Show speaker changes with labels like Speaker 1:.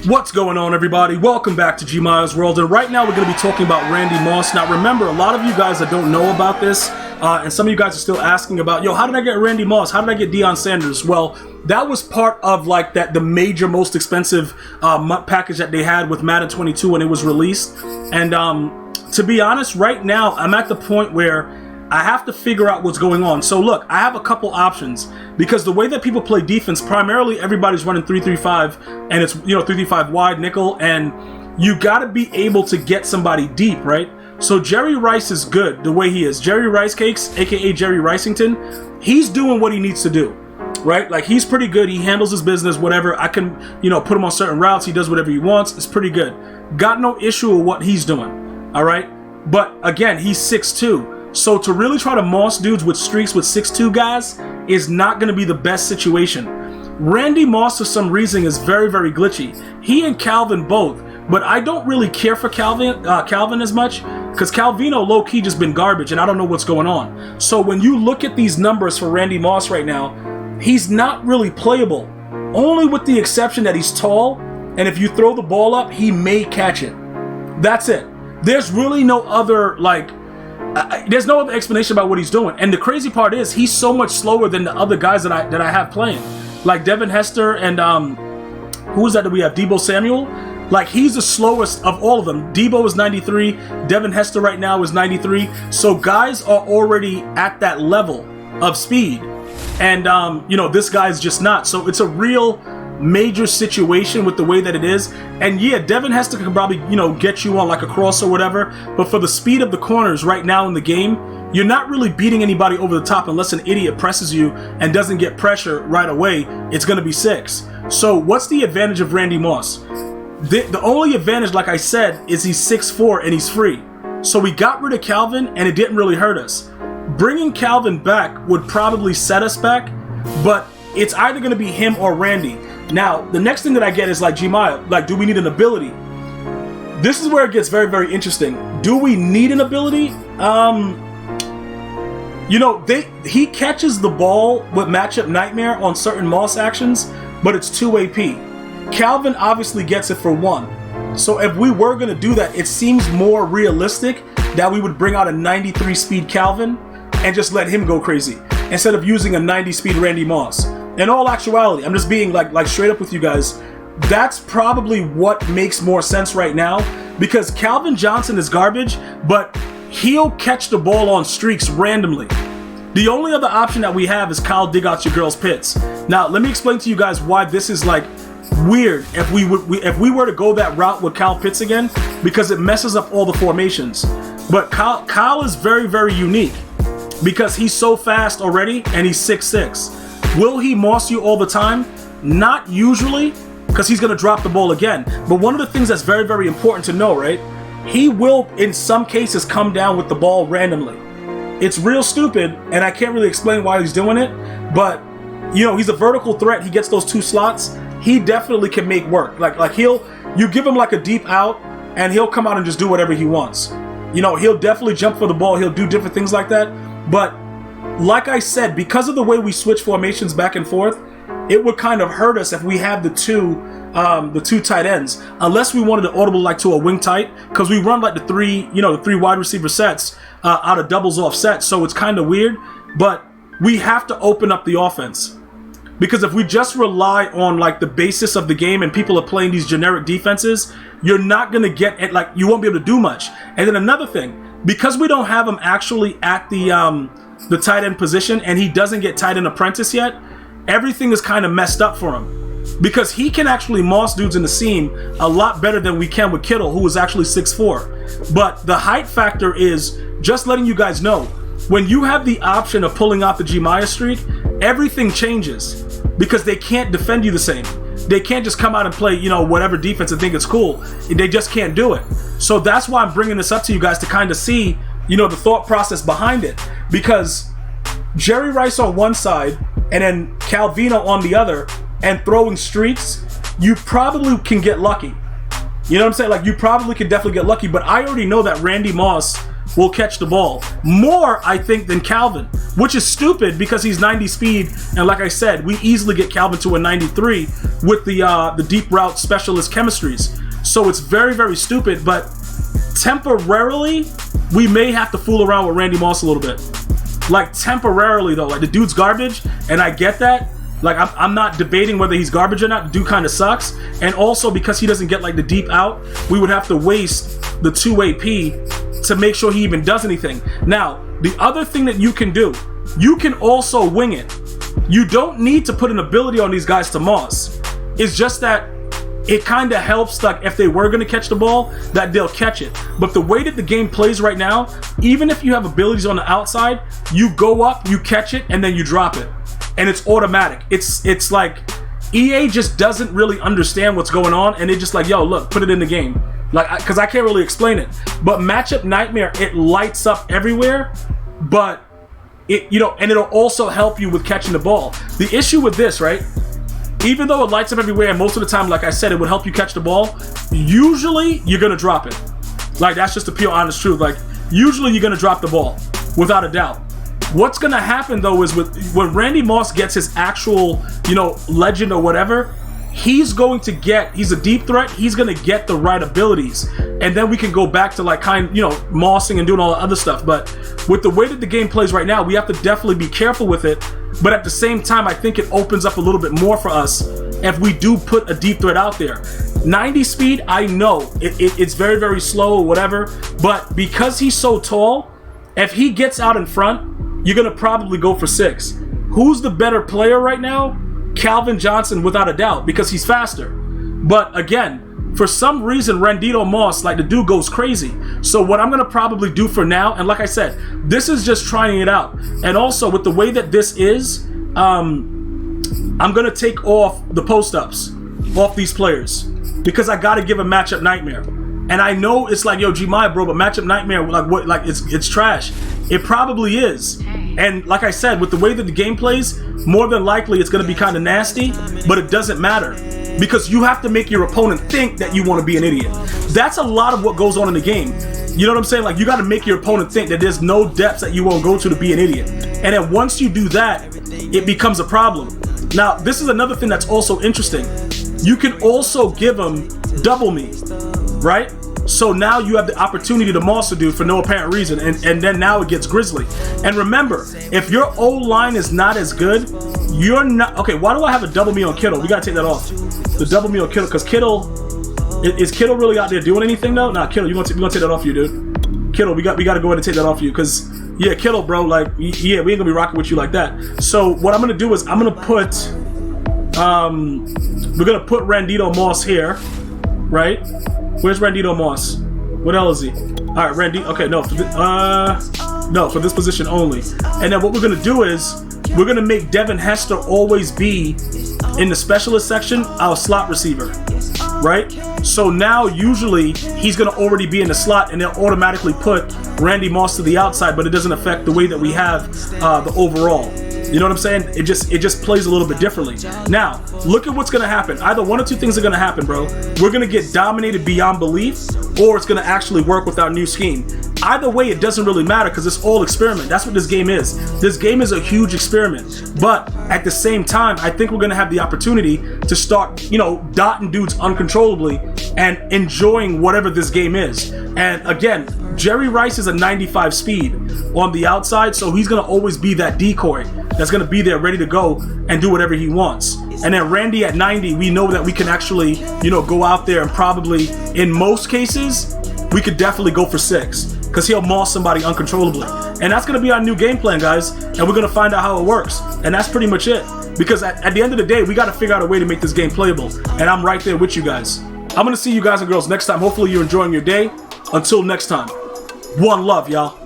Speaker 1: What's going on, everybody? Welcome back to GmiasWorld, and right now we're going to be talking about Randy Moss. Now remember, a lot of you guys that don't know about this, and some of you guys are still asking about, yo, how did I get Randy Moss? How did I get Deion Sanders? Well, that was part of like the major, most expensive package that they had with Madden 22 when it was released. And to be honest, right now I'm at the point where I have to figure out what's going on. So look, I have a couple options because the way that people play defense, primarily everybody's running 3-3-5, and it's 3-3-5 wide nickel, and you got to be able to get somebody deep, right? So Jerry Rice is good the way he is. Jerry Rice Cakes, aka Jerry Ricington, he's doing what he needs to do, right? Like, he's pretty good. He handles his business, whatever. I can put him on certain routes. He does whatever he wants. It's pretty good. Got no issue with what he's doing, all right? But again, he's 6'2". So to really try to moss dudes with streaks with 6'2" guys is not going to be the best situation. Randy Moss, for some reason, is very, very glitchy. He and Calvin both, but I don't really care for Calvin as much because Calvino low-key just been garbage, and I don't know what's going on. So when you look at these numbers for Randy Moss right now, he's not really playable, only with the exception that he's tall, and if you throw the ball up, he may catch it. That's it. There's really no other, there's no other explanation about what he's doing. And the crazy part is he's so much slower than the other guys that I have playing, like Devin Hester and who is that we have? Deebo Samuel. Like, he's the slowest of all of them. Deebo is 93. Devin Hester right now is 93. So guys are already at that level of speed, and this guy's just not. So it's a real major situation with the way that it is. And yeah, Devin Hester can probably get you on like a cross or whatever, but for the speed of the corners right now in the game, you're not really beating anybody over the top unless an idiot presses you and doesn't get pressure right away. It's going to be 6. So what's the advantage of Randy Moss? The only advantage, like I said, is he's 6'4" and he's free. So we got rid of Calvin and it didn't really hurt us. Bringing Calvin back would probably set us back, but it's either going to be him or Randy. Now, the next thing that I get is like, Gmia, like, do we need an ability? This is where it gets very, very interesting. Do we need an ability? He catches the ball with matchup nightmare on certain Moss actions, but it's 2 AP. Calvin obviously gets it for 1. So if we were going to do that, it seems more realistic that we would bring out a 93 speed Calvin and just let him go crazy instead of using a 90 speed Randy Moss. In all actuality, I'm just being like straight up with you guys. That's probably what makes more sense right now, because Calvin Johnson is garbage, but he'll catch the ball on streaks randomly. The only other option that we have is Kyle dig out your girl's pits. Now, let me explain to you guys why this is like weird if we were to go that route with Kyle Pitts again, because it messes up all the formations. But Kyle is very, very unique because he's so fast already and he's 6'6". Will he moss you all the time? Not usually, because he's going to drop the ball again. But one of the things that's very, very important to know, right? He will, in some cases, come down with the ball randomly. It's real stupid, and I can't really explain why he's doing it. But, he's a vertical threat. He gets those 2 slots. He definitely can make work. Like you give him like a deep out, and he'll come out and just do whatever he wants. He'll definitely jump for the ball. He'll do different things like that. But like I said, because of the way we switch formations back and forth, it would kind of hurt us if we have the two tight ends, unless we wanted to audible like to a wing tight, because we run like the 3 wide receiver sets out of doubles off sets, so it's kind of weird. But we have to open up the offense, because if we just rely on like the basis of the game and people are playing these generic defenses, you're not gonna get it. Like, you won't be able to do much. And then another thing, because we don't have him actually at the tight end position, and he doesn't get tight end apprentice yet, everything is kind of messed up for him, because he can actually moss dudes in the seam a lot better than we can with Kittle, who is actually 6'4". But the height factor is, just letting you guys know, when you have the option of pulling out the Gmia streak, everything changes, because they can't defend you the same. They can't just come out and play, whatever defense and think it's cool. They just can't do it. So that's why I'm bringing this up to you guys, to kind of see the thought process behind it, because Jerry Rice on one side and then Calvino on the other, and throwing streaks, you probably can get lucky. You know what I'm saying? Like, you probably can definitely get lucky, but I already know that Randy Moss will catch the ball more, I think, than Calvin. which is stupid because he's 90 speed, and like I said, we easily get Calvin to a 93 with the deep route specialist chemistries. So it's very, very stupid, but temporarily, we may have to fool around with Randy Moss a little bit. Like, temporarily, though. Like, the dude's garbage, and I get that. Like, I'm not debating whether he's garbage or not. The dude kind of sucks. And also, because he doesn't get, like, the deep out, we would have to waste the 2 AP to make sure he even does anything. Now, the other thing that you can do, you can also wing it. You don't need to put an ability on these guys to Moss. It's just that it kind of helps, like, if they were going to catch the ball, that they'll catch it. But the way that the game plays right now, even if you have abilities on the outside, you go up, you catch it, and then you drop it. And it's automatic. It's like EA just doesn't really understand what's going on, and they're just like, yo, look, put it in the game. Like, because I can't really explain it. But Matchup Nightmare, it lights up everywhere, but it, you know, and it'll also help you with catching the ball. The issue with this, right? Even though it lights up everywhere, and most of the time, like I said, it would help you catch the ball, usually you're gonna drop it. Like, that's just the pure honest truth. Like, usually you're gonna drop the ball, without a doubt. What's gonna happen though is when Randy Moss gets his actual, you know, legend or whatever, he's a deep threat, he's gonna get the right abilities. And then we can go back to like mossing and doing all the other stuff. But with the way that the game plays right now, we have to definitely be careful with it. But at the same time, I think it opens up a little bit more for us if we do put a deep threat out there. 90 speed, I know, it's very, very slow or whatever, but because he's so tall, if he gets out in front, you're gonna probably go for 6. Who's the better player right now? Calvin Johnson, without a doubt, because he's faster. But again, for some reason, Randy Moss, like, the dude goes crazy. So what I'm gonna probably do for now, and like I said, this is just trying it out. And also with the way that this is, I'm gonna take off the post-ups off these players because I gotta give a Matchup Nightmare. And I know it's like, yo, Gmia, bro, but Matchup Nightmare, like, what? Like, it's trash. It probably is. And like I said, with the way that the game plays, more than likely it's gonna be kind of nasty, but it doesn't matter. Because you have to make your opponent think that you want to be an idiot. That's a lot of what goes on in the game. You know what I'm saying? Like, you got to make your opponent think that there's no depths that you won't go to be an idiot. And then once you do that, it becomes a problem. Now, this is another thing that's also interesting. You can also give them double me, right? So now you have the opportunity to Moss a dude for no apparent reason, and then now it gets grisly. And remember, if your O-line is not as good, you're not... Okay, why do I have a double me on Kittle? We got to take that off. The double me on Kittle, because Kittle... Is Kittle really out there doing anything, though? Nah, Kittle, we're going to take that off you, dude. Kittle, we got to go ahead and take that off you, because... Yeah, Kittle, bro, like... Yeah, we ain't going to be rocking with you like that. So what I'm going to do is I'm going to put... we're going to put Randito Moss here, right? Where's Randito Moss? What the hell is he? All right, Randy. Okay, no, for this position only. And then what we're gonna do is we're gonna make Devin Hester always be in the specialist section, our slot receiver, right? So now usually he's gonna already be in the slot, and they'll automatically put Randy Moss to the outside, but it doesn't affect the way that we have the overall. You know what I'm saying? It just plays a little bit differently. Now, look at what's gonna happen. Either one or two things are gonna happen, bro. We're gonna get dominated beyond belief, or it's gonna actually work with our new scheme. Either way, it doesn't really matter because it's all experiment. That's what this game is. This game is a huge experiment. But at the same time, I think we're gonna have the opportunity to start, you know, dotting dudes uncontrollably and enjoying whatever this game is. And again, Jerry Rice is a 95 speed on the outside, so he's gonna always be that decoy that's gonna be there ready to go and do whatever he wants. And then Randy at 90, we know that we can actually, you know, go out there and probably, in most cases, we could definitely go for 6 because he'll moss somebody uncontrollably. And that's gonna be our new game plan, guys, and we're gonna find out how it works. And that's pretty much it. Because at the end of the day, we gotta figure out a way to make this game playable. And I'm right there with you guys. I'm gonna see you guys and girls next time. Hopefully you're enjoying your day. Until next time, one love, y'all.